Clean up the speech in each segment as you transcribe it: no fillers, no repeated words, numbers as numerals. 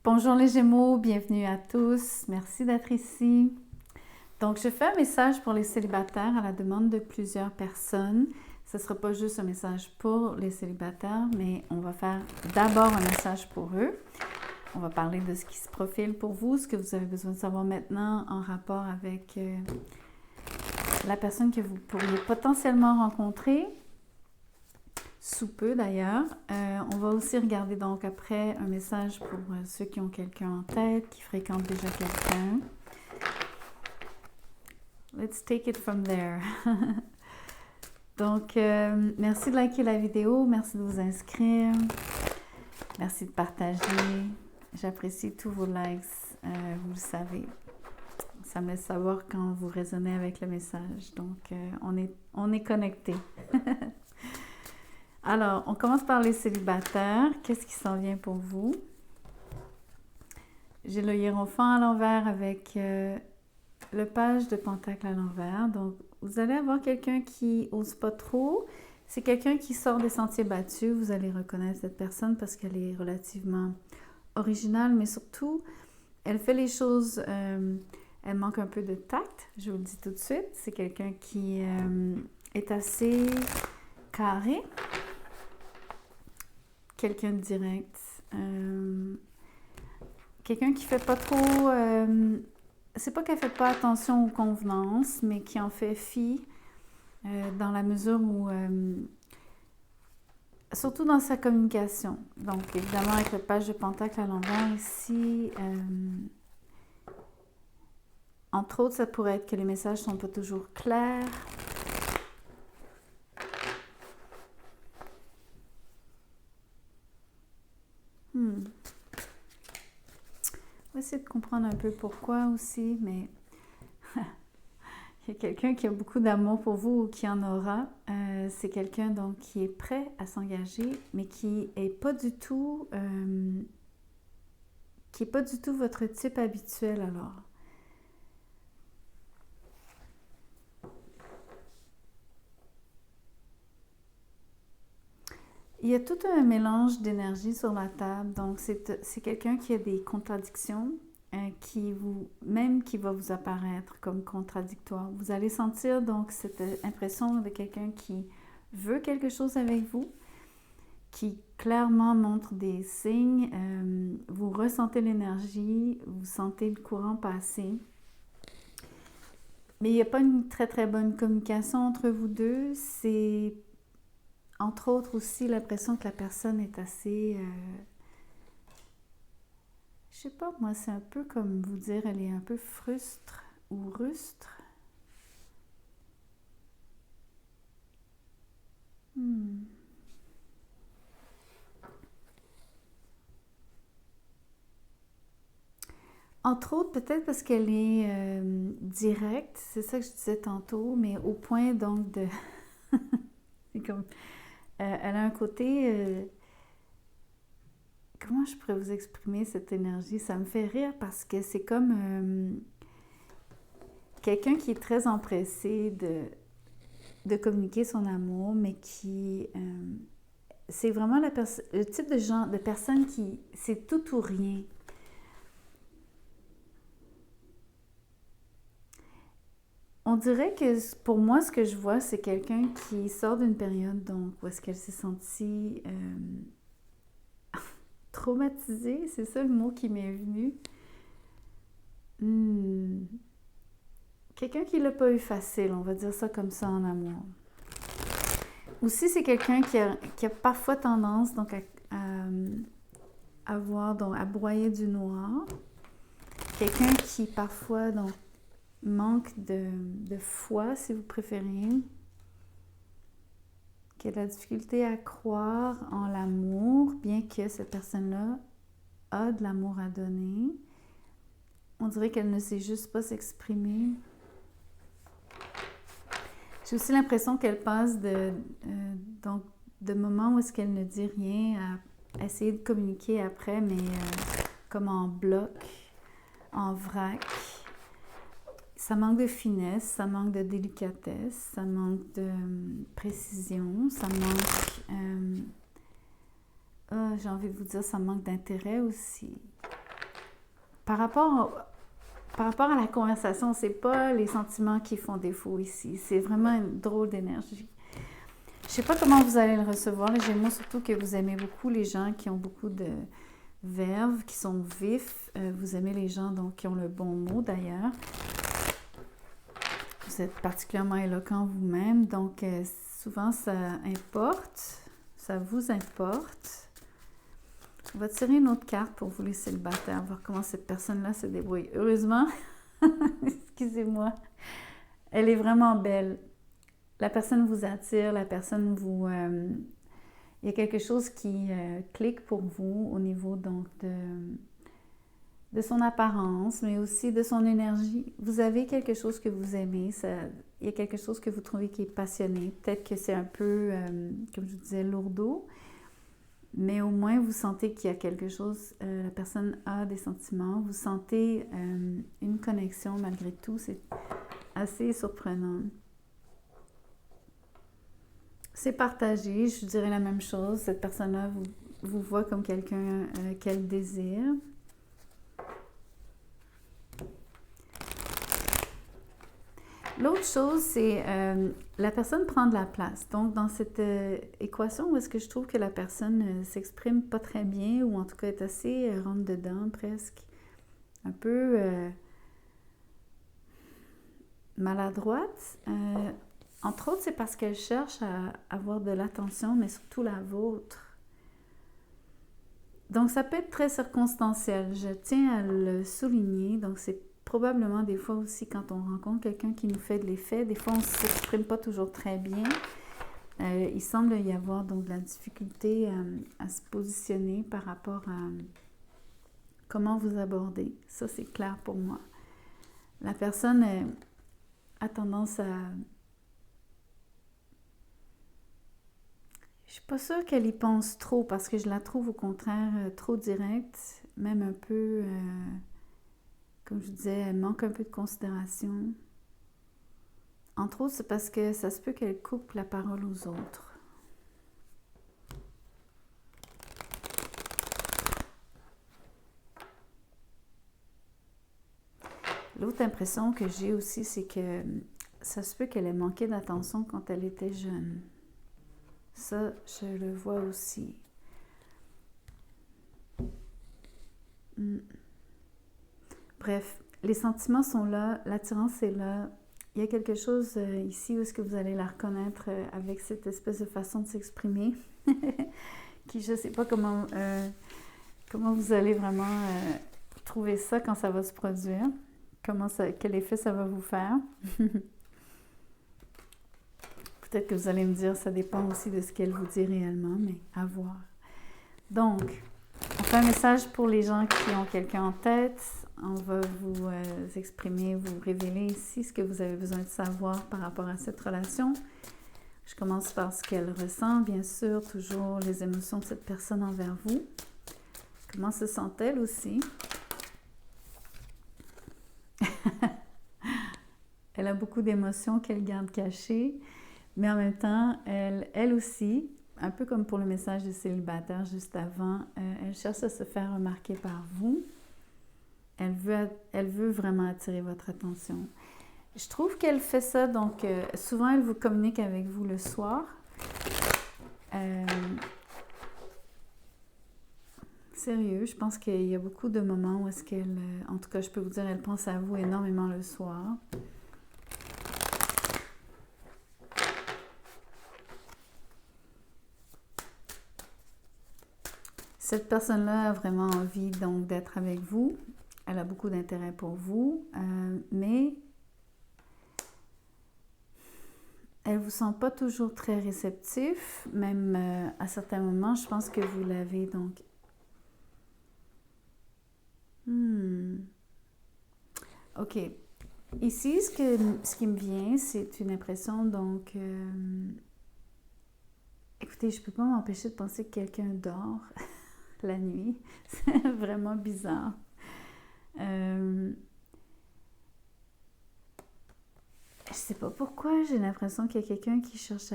Bonjour les Gémeaux, bienvenue à tous. Merci d'être ici. Donc, je fais un message pour les célibataires à la demande de plusieurs personnes. Ce ne sera pas juste un message pour les célibataires, mais on va faire d'abord un message pour eux. On va parler de ce qui se profile pour vous, ce que vous avez besoin de savoir maintenant en rapport avec la personne que vous pourriez potentiellement rencontrer. Sous peu d'ailleurs. On va aussi regarder donc après un message pour ceux qui ont quelqu'un en tête, qui fréquentent déjà quelqu'un. Let's take it from there. Donc, merci de liker la vidéo, merci de vous inscrire, merci de partager. J'apprécie tous vos likes, vous le savez. Ça me laisse savoir quand vous résonnez avec le message. Donc, on est connectés. Alors, on commence par les célibataires. Qu'est-ce qui s'en vient pour vous? J'ai le hiérophant à l'envers avec le page de pentacle à l'envers. Donc, vous allez avoir quelqu'un qui n'ose pas trop. C'est quelqu'un qui sort des sentiers battus. Vous allez reconnaître cette personne parce qu'elle est relativement originale, mais surtout, elle fait les choses... elle manque un peu de tact, je vous le dis tout de suite. C'est quelqu'un qui est assez carré. Quelqu'un de direct. Quelqu'un qui fait pas trop... c'est pas qu'elle fait pas attention aux convenances, mais qui en fait fi dans la mesure où... surtout dans sa communication. Donc, évidemment, avec le page de pentacle à l'envers ici... entre autres, ça pourrait être que les messages sont pas toujours clairs. On va essayer de comprendre un peu pourquoi aussi, mais il y a quelqu'un qui a beaucoup d'amour pour vous ou qui en aura. C'est quelqu'un donc qui est prêt à s'engager, mais qui est pas du tout votre type habituel alors. Il y a tout un mélange d'énergie sur la table, donc c'est quelqu'un qui a des contradictions, qui va vous apparaître comme contradictoire. Vous allez sentir donc cette impression de quelqu'un qui veut quelque chose avec vous, qui clairement montre des signes, vous ressentez l'énergie, vous sentez le courant passer. Mais il n'y a pas une très très bonne communication entre vous deux, c'est... Entre autres aussi, l'impression que la personne est assez... je sais pas, moi, c'est un peu comme vous dire, elle est un peu frustre ou rustre. Entre autres, peut-être parce qu'elle est directe, c'est ça que je disais tantôt, mais au point donc de... c'est comme... elle a un côté... comment je pourrais vous exprimer cette énergie? Ça me fait rire parce que c'est comme quelqu'un qui est très empressé de communiquer son amour, mais qui... c'est vraiment le type de personne qui... c'est tout ou rien. On dirait que pour moi, ce que je vois, c'est quelqu'un qui sort d'une période donc, où est-ce qu'elle s'est sentie traumatisée, c'est ça le mot qui m'est venu. Quelqu'un qui l'a pas eu facile, on va dire ça comme ça en amour. Aussi, c'est quelqu'un qui a parfois tendance donc, à broyer du noir. Quelqu'un qui parfois donc, manque de foi, si vous préférez. Qui a de la difficulté à croire en l'amour, bien que cette personne-là a de l'amour à donner. On dirait qu'elle ne sait juste pas s'exprimer. J'ai aussi l'impression qu'elle passe donc, de moments où est-ce qu'elle ne dit rien à essayer de communiquer après, mais comme en bloc, en vrac. Ça manque de finesse, ça manque de délicatesse, ça manque de précision, ça manque... j'ai envie de vous dire, ça manque d'intérêt aussi. par rapport à la conversation, c'est pas les sentiments qui font défaut ici. C'est vraiment une drôle d'énergie. Je sais pas comment vous allez le recevoir, les Gémeaux, surtout que vous aimez beaucoup les gens qui ont beaucoup de verve, qui sont vifs. Vous aimez les gens donc, qui ont le bon mot d'ailleurs. Vous êtes particulièrement éloquent vous-même, donc souvent ça importe, ça vous importe. On va tirer une autre carte pour vous les célibataires, voir comment cette personne-là se débrouille. Heureusement, excusez-moi, elle est vraiment belle. La personne vous attire, la personne vous... il y a quelque chose qui clique pour vous au niveau donc de son apparence, mais aussi de son énergie. Vous avez quelque chose que vous aimez, il y a quelque chose que vous trouvez qui est passionné. Peut-être que c'est un peu, comme je vous disais, lourdeau, mais au moins vous sentez qu'il y a quelque chose, la personne a des sentiments, vous sentez une connexion malgré tout, c'est assez surprenant. C'est partagé, je dirais la même chose, cette personne-là vous voit comme quelqu'un qu'elle désire. L'autre chose, c'est la personne prend de la place. Donc, dans cette équation où est-ce que je trouve que la personne s'exprime pas très bien, ou en tout cas est assez rentre-dedans presque, un peu maladroite, entre autres, c'est parce qu'elle cherche à avoir de l'attention, mais surtout la vôtre. Donc, ça peut être très circonstanciel. Je tiens à le souligner. Donc, c'est probablement des fois aussi quand on rencontre quelqu'un qui nous fait de l'effet, des fois on ne s'exprime pas toujours très bien. Il semble y avoir donc de la difficulté à se positionner par rapport à comment vous abordez. Ça, c'est clair pour moi. La personne a tendance à... Je suis pas sûre qu'elle y pense trop parce que je la trouve au contraire trop directe, même un peu... Comme je vous disais, elle manque un peu de considération. Entre autres, c'est parce que ça se peut qu'elle coupe la parole aux autres. L'autre impression que j'ai aussi, c'est que ça se peut qu'elle ait manqué d'attention quand elle était jeune. Ça, je le vois aussi. Bref, les sentiments sont là, l'attirance est là. Il y a quelque chose ici où est-ce que vous allez la reconnaître avec cette espèce de façon de s'exprimer, qui je ne sais pas comment vous allez vraiment trouver ça quand ça va se produire, quel effet ça va vous faire. Peut-être que vous allez me dire, ça dépend aussi de ce qu'elle vous dit réellement, mais à voir. Donc, on fait un message pour les gens qui ont quelqu'un en tête. On va vous exprimer, vous révéler ici ce que vous avez besoin de savoir par rapport à cette relation. Je commence par ce qu'elle ressent, bien sûr, toujours les émotions de cette personne envers vous. Comment se sent-elle aussi? Elle a beaucoup d'émotions qu'elle garde cachées, mais en même temps, elle aussi, un peu comme pour le message du célibataire juste avant, elle cherche à se faire remarquer par vous. Elle veut vraiment attirer votre attention. Je trouve qu'elle fait ça, donc souvent elle vous communique avec vous le soir. Sérieux, je pense qu'il y a beaucoup de moments où est-ce qu'elle, en tout cas je peux vous dire, elle pense à vous énormément le soir. Cette personne-là a vraiment envie donc d'être avec vous. Elle a beaucoup d'intérêt pour vous, mais elle ne vous sent pas toujours très réceptif, même à certains moments, je pense que vous l'avez donc... OK. Ici, ce qui me vient, c'est une impression, donc... Écoutez, je ne peux pas m'empêcher de penser que quelqu'un dort la nuit. C'est vraiment bizarre. Je sais pas pourquoi, j'ai l'impression qu'il y a quelqu'un qui cherche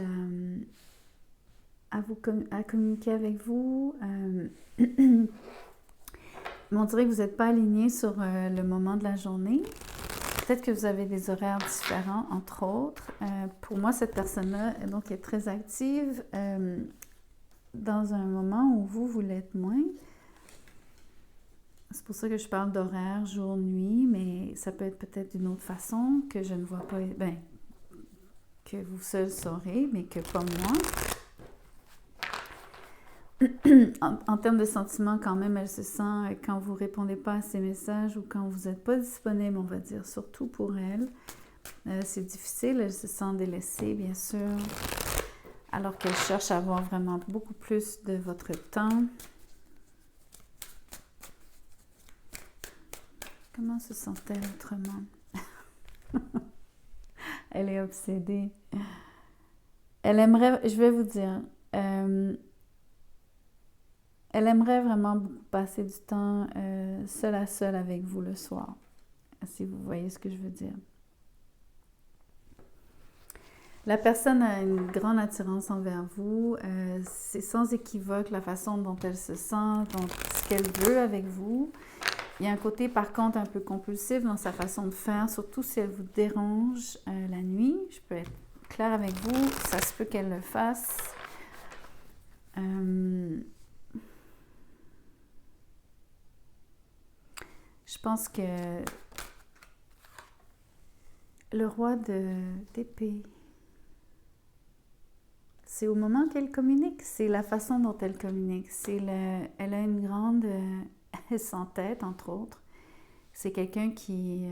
à communiquer avec vous. Mais on dirait que vous n'êtes pas aligné sur le moment de la journée. Peut-être que vous avez des horaires différents, entre autres. Pour moi, cette personne-là donc, est très active dans un moment où vous l'êtes moins. C'est pour ça que je parle d'horaire, jour, nuit, mais ça peut être peut-être d'une autre façon que je ne vois pas, ben, que vous seul saurez, mais que pas moi. En termes de sentiments, quand même, elle se sent, quand vous ne répondez pas à ses messages ou quand vous n'êtes pas disponible, on va dire, surtout pour elle. C'est difficile, elle se sent délaissée, bien sûr, alors qu'elle cherche à avoir vraiment beaucoup plus de votre temps. Comment se sent-elle autrement? Elle est obsédée. Elle aimerait, je vais vous dire, elle aimerait vraiment passer du temps seule à seule avec vous le soir, si vous voyez ce que je veux dire. La personne a une grande attirance envers vous. C'est sans équivoque la façon dont elle se sent, ce qu'elle veut avec vous. Il y a un côté, par contre, un peu compulsif dans sa façon de faire, surtout si elle vous dérange la nuit. Je peux être claire avec vous, ça se peut qu'elle le fasse. Je pense que le roi d'épée, c'est au moment qu'elle communique, c'est la façon dont elle communique. Elle a une grande sans-tête, entre autres. C'est quelqu'un qui...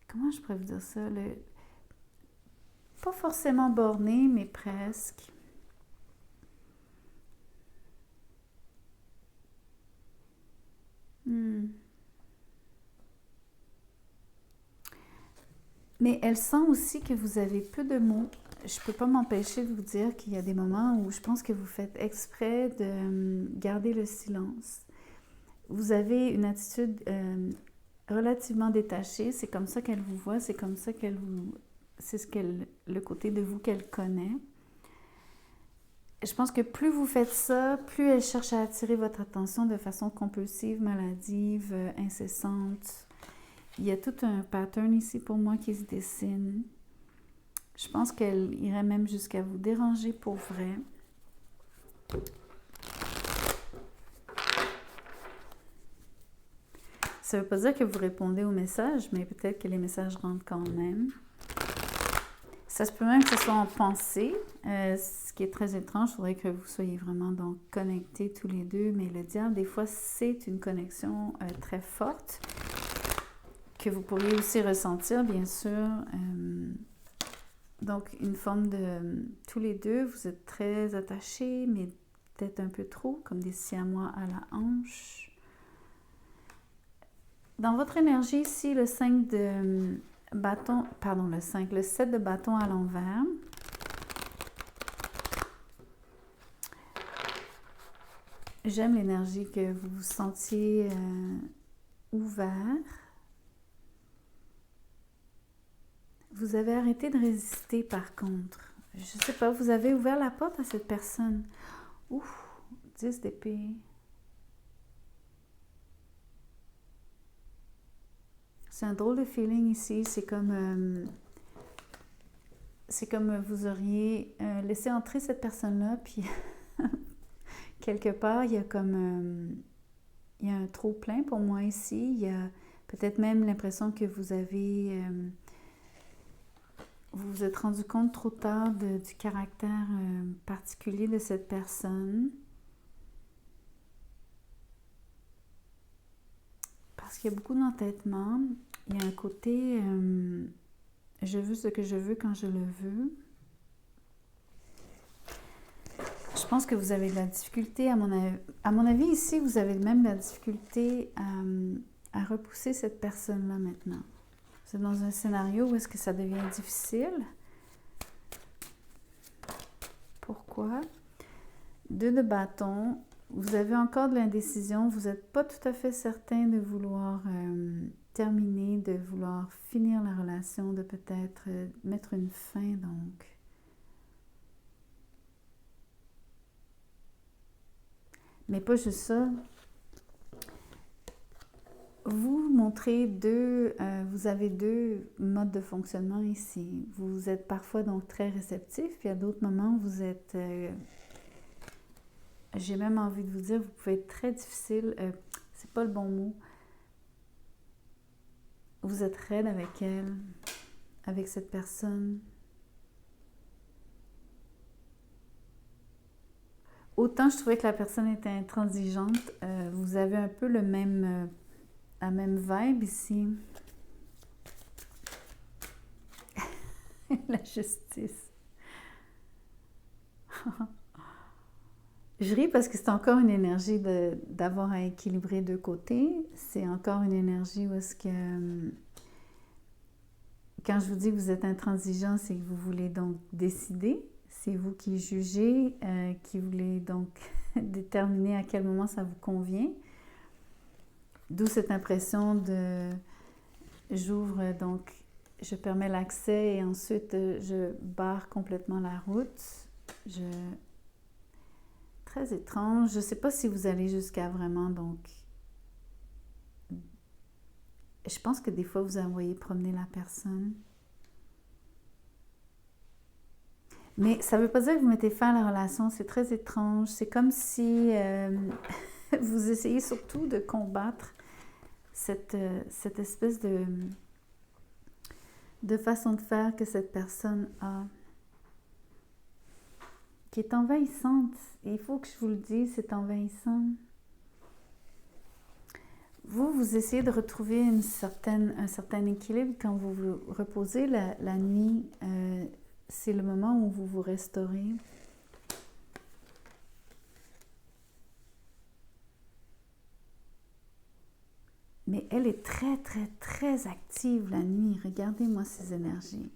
comment je pourrais vous dire ça? Pas forcément borné, mais presque. Mais elle sent aussi que vous avez peu de mots. Je ne peux pas m'empêcher de vous dire qu'il y a des moments où je pense que vous faites exprès de garder le silence. Vous avez une attitude relativement détachée. C'est comme ça qu'elle vous voit, c'est comme ça qu'elle vous... C'est le côté de vous qu'elle connaît. Je pense que plus vous faites ça, plus elle cherche à attirer votre attention de façon compulsive, maladive, incessante. Il y a tout un pattern ici pour moi qui se dessine. Je pense qu'elle irait même jusqu'à vous déranger pour vrai. Ça ne veut pas dire que vous répondez aux messages, mais peut-être que les messages rentrent quand même. Ça se peut même que ce soit en pensée, ce qui est très étrange. Il faudrait que vous soyez vraiment donc connectés tous les deux, mais le diable, des fois, c'est une connexion très forte que vous pourriez aussi ressentir, bien sûr. Donc, une forme de... tous les deux, vous êtes très attachés, mais peut-être un peu trop, comme des siamois à la hanche. Dans votre énergie ici, le 5 de bâton, pardon, le 7 de bâton à l'envers. J'aime l'énergie que vous vous sentiez ouvert. Vous avez arrêté de résister par contre. Je ne sais pas, vous avez ouvert la porte à cette personne. Ouf, 10 d'épée. C'est un drôle de feeling ici. C'est comme vous auriez laissé entrer cette personne-là, puis quelque part, il y a comme... il y a un trop plein pour moi ici. Il y a peut-être même l'impression que vous avez... vous vous êtes rendu compte trop tard du caractère particulier de cette personne. Parce qu'il y a beaucoup d'entêtement. Il y a un côté je veux ce que je veux quand je le veux. Je pense que vous avez de la difficulté, à mon avis ici, vous avez même de la difficulté à repousser cette personne-là maintenant. Vous êtes dans un scénario où est-ce que ça devient difficile. Pourquoi? 2 de bâton. Vous avez encore de l'indécision. Vous n'êtes pas tout à fait certain de vouloir terminer, de vouloir finir la relation, de peut-être mettre une fin donc. Mais pas juste ça. vous montrez vous avez deux modes de fonctionnement ici. Vous êtes parfois donc très réceptif, puis à d'autres moments, vous êtes, j'ai même envie de vous dire, vous pouvez être très difficile, c'est pas le bon mot, vous êtes raide avec elle, avec cette personne. Autant je trouvais que la personne était intransigeante, vous avez un peu la même vibe ici. La justice. Je ris parce que c'est encore une énergie d'avoir à équilibrer deux côtés. C'est encore une énergie où est-ce que... Quand je vous dis que vous êtes intransigeant, c'est que vous voulez donc décider. C'est vous qui jugez, qui voulez donc déterminer à quel moment ça vous convient. D'où cette impression de... J'ouvre donc... Je permets l'accès et ensuite je barre complètement la route. Très étrange. Je ne sais pas si vous allez jusqu'à vraiment donc... Je pense que des fois vous envoyez promener la personne. Mais ça ne veut pas dire que vous mettez fin à la relation. C'est très étrange. C'est comme si vous essayez surtout de combattre cette espèce de façon de faire que cette personne a, qui est envahissante. Et il faut que je vous le dise, c'est envahissant. Vous essayez de retrouver un certain équilibre quand vous vous reposez la nuit. C'est le moment où vous vous restaurez. Mais elle est très, très, très active la nuit. Regardez-moi ces énergies.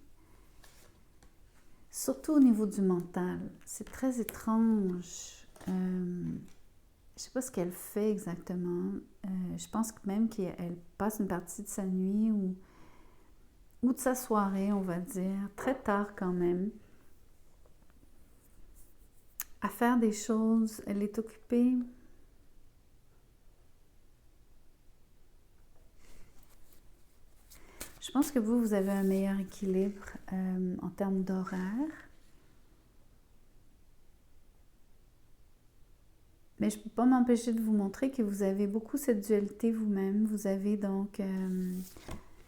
Surtout au niveau du mental. C'est très étrange. Je ne sais pas ce qu'elle fait exactement. Je pense même qu'elle passe une partie de sa nuit ou de sa soirée, on va dire, très tard quand même, à faire des choses. Elle est occupée. Je pense que vous avez un meilleur équilibre en termes d'horaire. Mais je ne peux pas m'empêcher de vous montrer que vous avez beaucoup cette dualité vous-même. Vous avez donc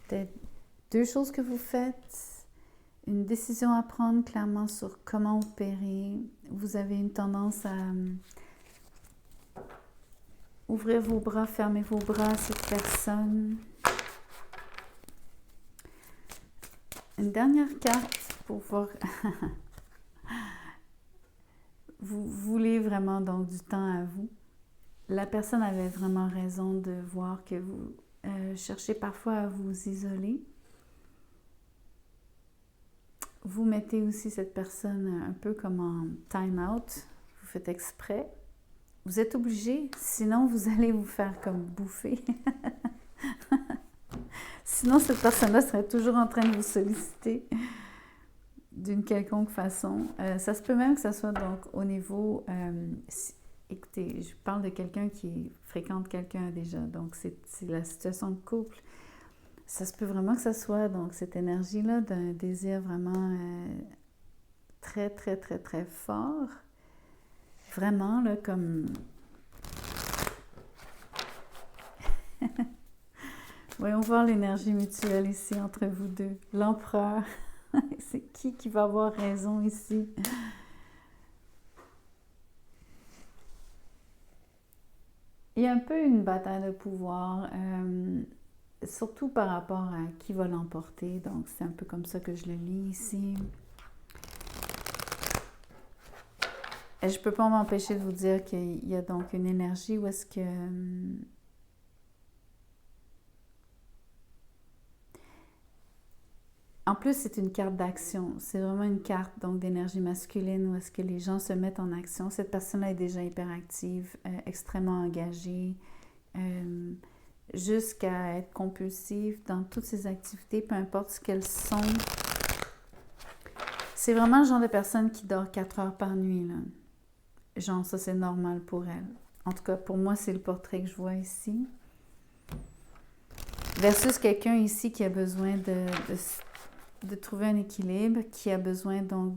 peut-être deux choses que vous faites, une décision à prendre clairement sur comment opérer. Vous avez une tendance à ouvrir vos bras, fermer vos bras à cette personne. Une dernière carte pour voir... Vous voulez vraiment donc du temps à vous. La personne avait vraiment raison de voir que vous cherchez parfois à vous isoler. Vous mettez aussi cette personne un peu comme en time-out. Vous faites exprès. Vous êtes obligé, sinon vous allez vous faire comme bouffer. Sinon, cette personne-là serait toujours en train de vous solliciter d'une quelconque façon. Ça se peut même que ça soit donc au niveau... écoutez, je parle de quelqu'un qui fréquente quelqu'un déjà, donc c'est la situation de couple. Ça se peut vraiment que ça soit donc cette énergie-là d'un désir vraiment très, très, très, très fort. Vraiment, là, comme... Voyons voir l'énergie mutuelle ici entre vous deux. L'empereur. C'est qui va avoir raison ici? Il y a un peu une bataille de pouvoir, surtout par rapport à qui va l'emporter. Donc, c'est un peu comme ça que je le lis ici. Et je ne peux pas m'empêcher de vous dire qu'il y a donc une énergie où est-ce que... En plus, c'est une carte d'action. C'est vraiment une carte donc d'énergie masculine où est-ce que les gens se mettent en action. Cette personne-là est déjà hyperactive, extrêmement engagée, jusqu'à être compulsive dans toutes ses activités, peu importe ce qu'elles sont. C'est vraiment le genre de personne qui dort 4 heures par nuit, là. Genre, ça, c'est normal pour elle. En tout cas, pour moi, c'est le portrait que je vois ici. versus quelqu'un ici qui a besoin de trouver un équilibre, qui a besoin donc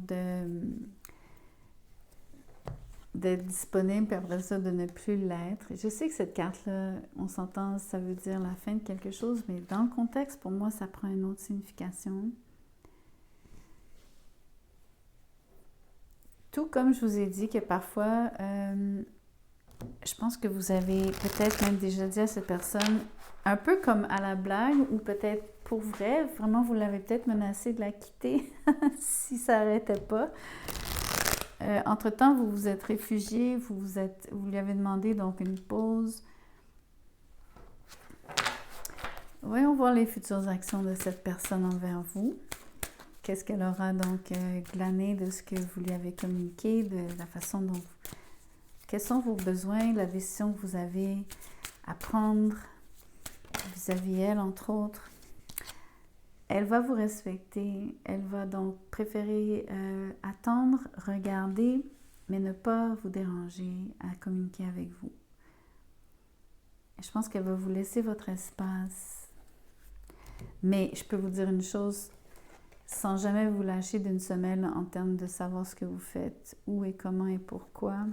d'être disponible, puis après ça, de ne plus l'être. Je sais que cette carte-là, on s'entend, ça veut dire la fin de quelque chose, mais dans le contexte, pour moi, ça prend une autre signification. Tout comme je vous ai dit que parfois, je pense que vous avez peut-être même déjà dit à cette personne, un peu comme à la blague, ou peut-être pour vrai, vraiment vous l'avez peut-être menacé de la quitter si ça n'arrêtait pas. Entre-temps, vous vous êtes réfugié, vous lui avez demandé donc une pause. Voyons voir les futures actions de cette personne envers vous. Qu'est-ce qu'elle aura donc glané de ce que vous lui avez communiqué, de la façon dont... Quels sont vos besoins, la décision que vous avez à prendre vis-à-vis elle, entre autres. Elle va vous respecter, elle va donc préférer attendre, regarder, mais ne pas vous déranger à communiquer avec vous. Je pense qu'elle va vous laisser votre espace. Mais je peux vous dire une chose, sans jamais vous lâcher d'une semelle en termes de savoir ce que vous faites, où et comment et pourquoi.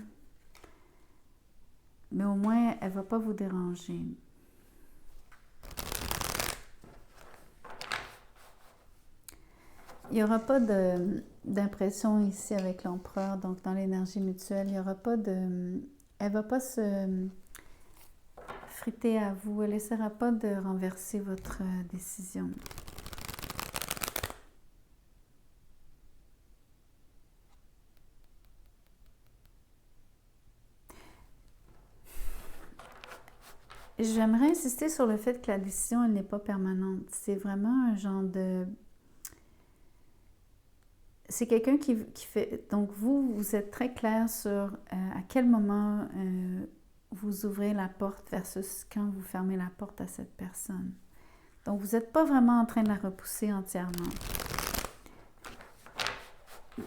Mais au moins, elle ne va pas vous déranger. Il n'y aura pas d'impression ici avec l'empereur, donc dans l'énergie mutuelle, il n'y aura pas de... Elle ne va pas se friter à vous, elle n'essaiera pas de renverser votre décision. J'aimerais insister sur le fait que la décision, elle n'est pas permanente. C'est vraiment un genre de... C'est quelqu'un qui fait... Donc, vous êtes très clair sur à quel moment vous ouvrez la porte versus quand vous fermez la porte à cette personne. Donc, vous n'êtes pas vraiment en train de la repousser entièrement.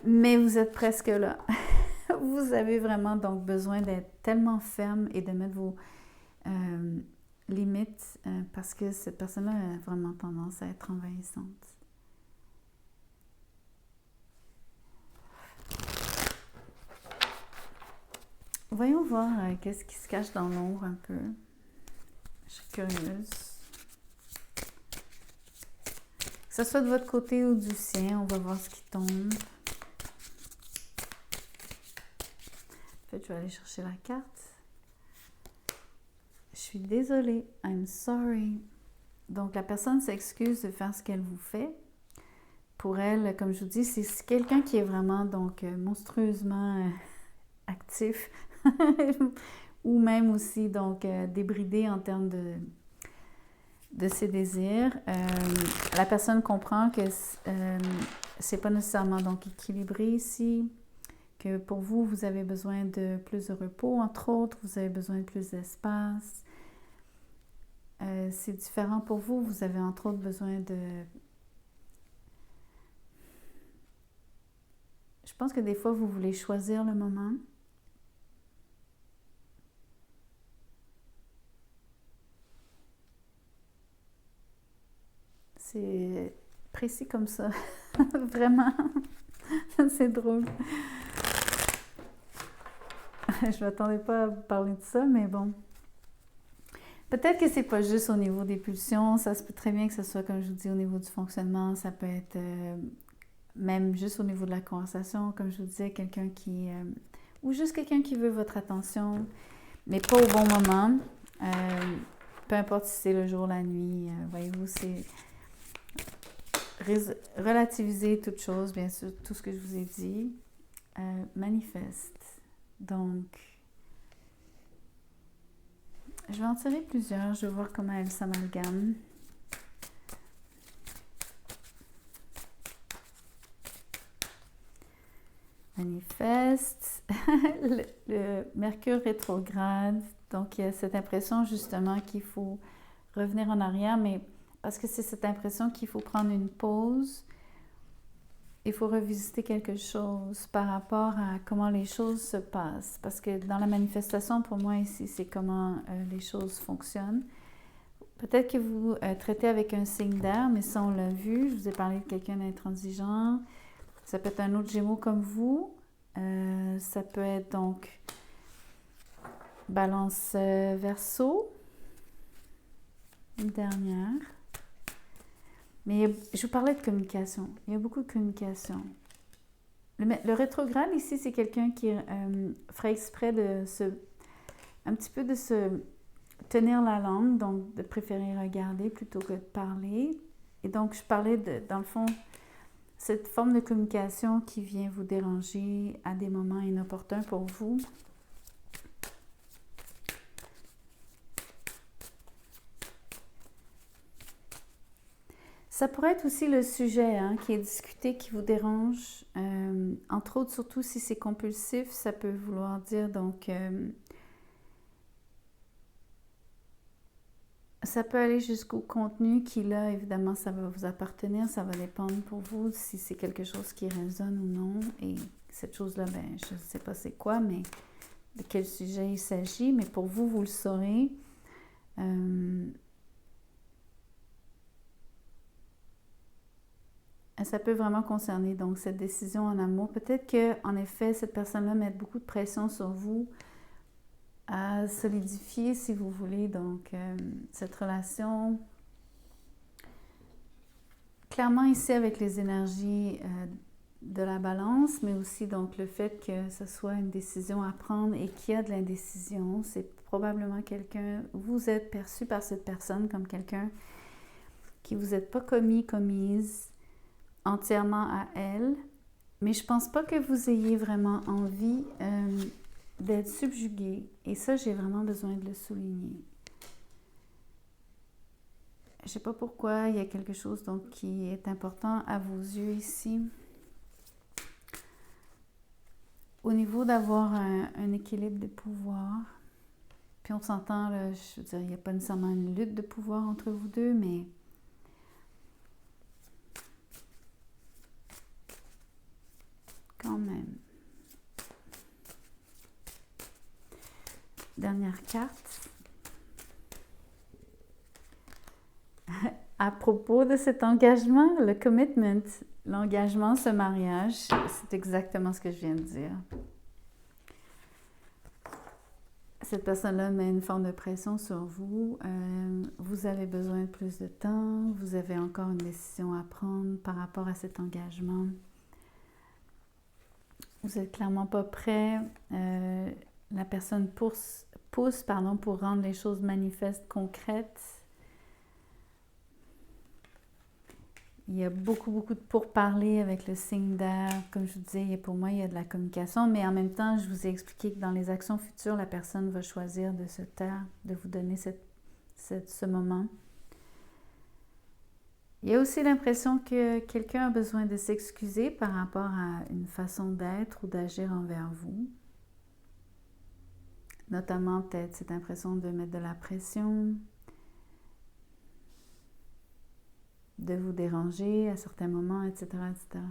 Mais vous êtes presque là. Vous avez vraiment donc besoin d'être tellement ferme et de mettre vos limites parce que cette personne-là a vraiment tendance à être envahissante. Voyons voir qu'est-ce qui se cache dans l'ombre un peu. Je suis curieuse. Que ce soit de votre côté ou du sien, on va voir ce qui tombe. En fait, je vais aller chercher la carte. Je suis désolée. I'm sorry. Donc, la personne s'excuse de faire ce qu'elle vous fait. Pour elle, comme je vous dis, c'est quelqu'un qui est vraiment donc monstrueusement actif ou même aussi donc débridé en termes de ses désirs. La personne comprend que c'est pas nécessairement donc équilibré ici, que pour vous, vous avez besoin de plus de repos, entre autres, vous avez besoin de plus d'espace. C'est différent pour vous, vous avez entre autres besoin de... Je pense que des fois, vous voulez choisir le moment. C'est précis comme ça. Vraiment. C'est drôle. Je ne m'attendais pas à vous parler de ça, mais bon. Peut-être que c'est pas juste au niveau des pulsions. Ça se peut très bien que ce soit, comme je vous dis, au niveau du fonctionnement. Ça peut être même juste au niveau de la conversation. Comme je vous disais, quelqu'un qui... ou juste quelqu'un qui veut votre attention, mais pas au bon moment. Peu importe si c'est le jour, la nuit. Voyez-vous, c'est... relativiser toute chose, bien sûr, tout ce que je vous ai dit, manifeste. Donc, je vais en tirer plusieurs, je vais voir comment elles s'amalgament. Manifeste. le Mercure rétrograde, donc il y a cette impression justement qu'il faut revenir en arrière, mais parce que c'est cette impression qu'il faut prendre une pause, il faut revisiter quelque chose par rapport à comment les choses se passent. Parce que dans la manifestation, pour moi ici, c'est comment les choses fonctionnent. Peut-être que vous traitez avec un signe d'air, mais ça, on l'a vu. Je vous ai parlé de quelqu'un d'intransigeant. Ça peut être un autre Gémeaux comme vous. Ça peut être donc Balance Verseau. Une dernière. Mais je vous parlais de communication. Il y a beaucoup de communication. Le rétrograde ici, c'est quelqu'un qui ferait exprès un petit peu de se tenir la langue, donc de préférer regarder plutôt que de parler. Et donc, je parlais dans le fond, cette forme de communication qui vient vous déranger à des moments inopportuns pour vous. Ça pourrait être aussi le sujet qui est discuté, qui vous dérange. Entre autres, surtout si c'est compulsif, ça peut vouloir dire donc... ça peut aller jusqu'au contenu qui, là, évidemment, ça va vous appartenir. Ça va dépendre pour vous si c'est quelque chose qui résonne ou non. Et cette chose-là, ben, je ne sais pas c'est quoi, mais de quel sujet il s'agit. Mais pour vous, vous le saurez. Ça peut vraiment concerner donc cette décision en amour. Peut-être qu'en effet, cette personne-là met beaucoup de pression sur vous à solidifier, si vous voulez, donc cette relation. Clairement ici avec les énergies de la balance, mais aussi donc le fait que ce soit une décision à prendre et qu'il y a de l'indécision. C'est probablement quelqu'un, vous êtes perçu par cette personne comme quelqu'un qui vous êtes pas commise entièrement à elle, mais je pense pas que vous ayez vraiment envie d'être subjugué. Et ça, j'ai vraiment besoin de le souligner. Je sais pas pourquoi, il y a quelque chose donc qui est important à vos yeux ici. Au niveau d'avoir un équilibre de pouvoir, puis on s'entend, là, je veux dire, il n'y a pas nécessairement une lutte de pouvoir entre vous deux, mais quand même. Dernière carte. À propos de cet engagement, le commitment, l'engagement, ce mariage, c'est exactement ce que je viens de dire. Cette personne-là met une forme de pression sur vous. Vous avez besoin de plus de temps. Vous avez encore une décision à prendre par rapport à cet engagement. Vous n'êtes clairement pas prêt. La personne pousse pour rendre les choses manifestes, concrètes. Il y a beaucoup de pourparlers avec le signe d'air. Comme je vous disais, pour moi, il y a de la communication, mais en même temps, je vous ai expliqué que dans les actions futures, la personne va choisir de se taire, de vous donner ce moment. Il y a aussi l'impression que quelqu'un a besoin de s'excuser par rapport à une façon d'être ou d'agir envers vous. Notamment peut-être cette impression de mettre de la pression, de vous déranger à certains moments, etc., etc.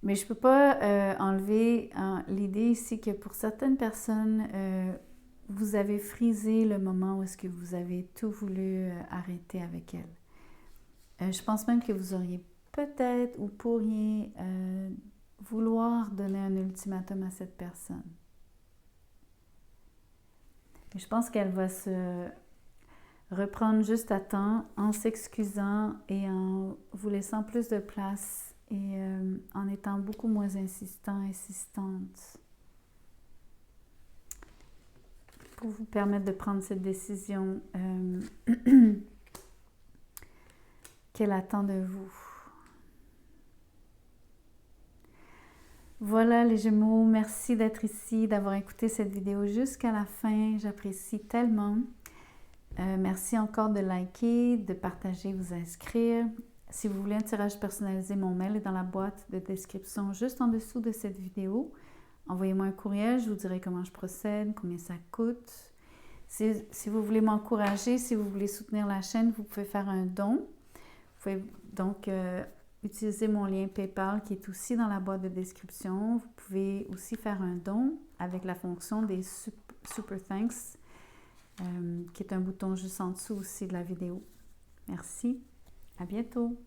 Mais je ne peux pas enlever l'idée ici que pour certaines personnes, vous avez frisé le moment où est-ce que vous avez tout voulu arrêter avec elle. Je pense même que vous auriez peut-être ou pourriez vouloir donner un ultimatum à cette personne. Et je pense qu'elle va se reprendre juste à temps en s'excusant et en vous laissant plus de place et en étant beaucoup moins insistante pour vous permettre de prendre cette décision qu'elle attend de vous. Voilà les Gémeaux, merci d'être ici, d'avoir écouté cette vidéo jusqu'à la fin. J'apprécie tellement. Merci encore de liker, de partager, vous inscrire. Si vous voulez un tirage personnalisé, mon mail est dans la boîte de description juste en dessous de cette vidéo. Envoyez-moi un courriel, je vous dirai comment je procède, combien ça coûte. Si vous voulez m'encourager, si vous voulez soutenir la chaîne, vous pouvez faire un don. Vous pouvez donc utiliser mon lien PayPal qui est aussi dans la boîte de description. Vous pouvez aussi faire un don avec la fonction des Super Thanks, qui est un bouton juste en dessous aussi de la vidéo. Merci, à bientôt!